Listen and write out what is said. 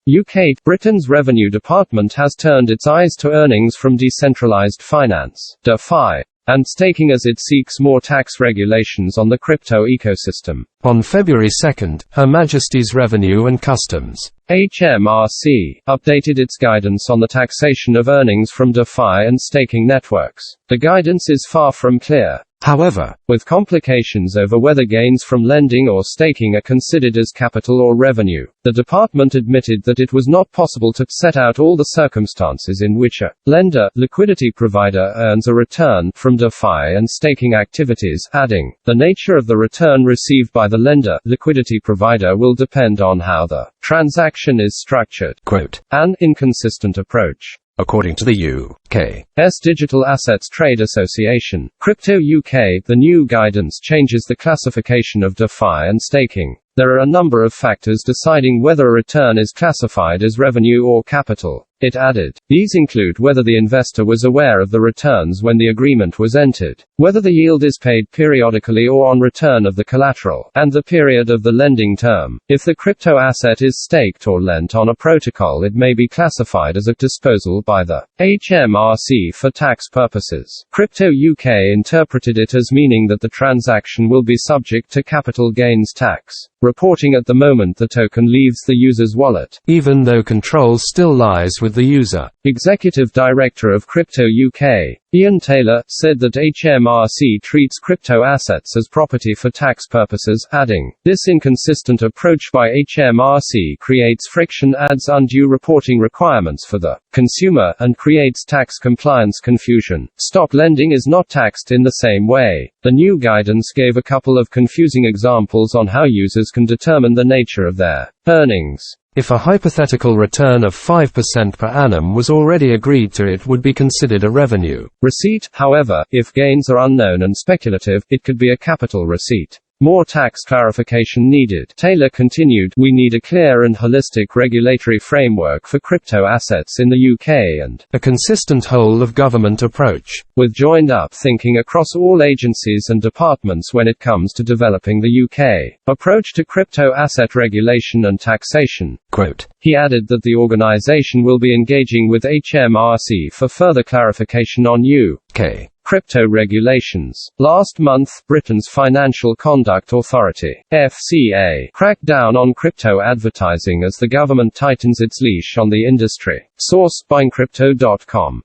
UK. Britain's Revenue Department has turned its eyes to earnings from decentralized finance, DeFi, and staking as it seeks more tax regulations on the crypto ecosystem. On February 2, Her Majesty's Revenue and Customs HMRC updated its guidance on the taxation of earnings from DeFi and staking networks. The guidance is far from clear, however, with complications over whether gains from lending or staking are considered as capital or revenue. The department admitted that it was not possible to set out all the circumstances in which a lender, liquidity provider, earns a return from DeFi and staking activities, adding, "The nature of the return received by the lender, liquidity provider will depend on how the transaction is structured." Quote, "An inconsistent approach." According to the UK's Digital Assets Trade Association, Crypto UK, the new guidance changes the classification of DeFi and staking. There are a number of factors deciding whether a return is classified as revenue or capital. It added, these include whether the investor was aware of the returns when the agreement was entered, whether the yield is paid periodically or on return of the collateral, and the period of the lending term. If the crypto asset is staked or lent on a protocol, it may be classified as a disposal by the HMRC for tax purposes. Crypto UK interpreted it as meaning that the transaction will be subject to capital gains tax, reporting at the moment the token leaves the user's wallet, even though control still lies with the user. Executive Director of Crypto UK, Ian Taylor, said that HMRC treats crypto assets as property for tax purposes, adding, "This inconsistent approach by HMRC creates friction, adds undue reporting requirements for the consumer, and creates tax compliance confusion. Stock lending is not taxed in the same way." The new guidance gave a couple of confusing examples on how users can determine the nature of their earnings. If a hypothetical return of 5% per annum was already agreed to, it would be considered a revenue receipt. However, if gains are unknown and speculative, it could be a capital receipt. More tax clarification needed. Taylor continued, "We need a clear and holistic regulatory framework for crypto assets in the UK and a consistent whole-of-government approach, with joined-up thinking across all agencies and departments when it comes to developing the UK approach to crypto asset regulation and taxation." Quote, he added that the organization will be engaging with HMRC for further clarification on UK crypto regulations. Last month, Britain's Financial Conduct Authority, FCA, cracked down on crypto advertising as the government tightens its leash on the industry. Source: BuyingCrypto.com.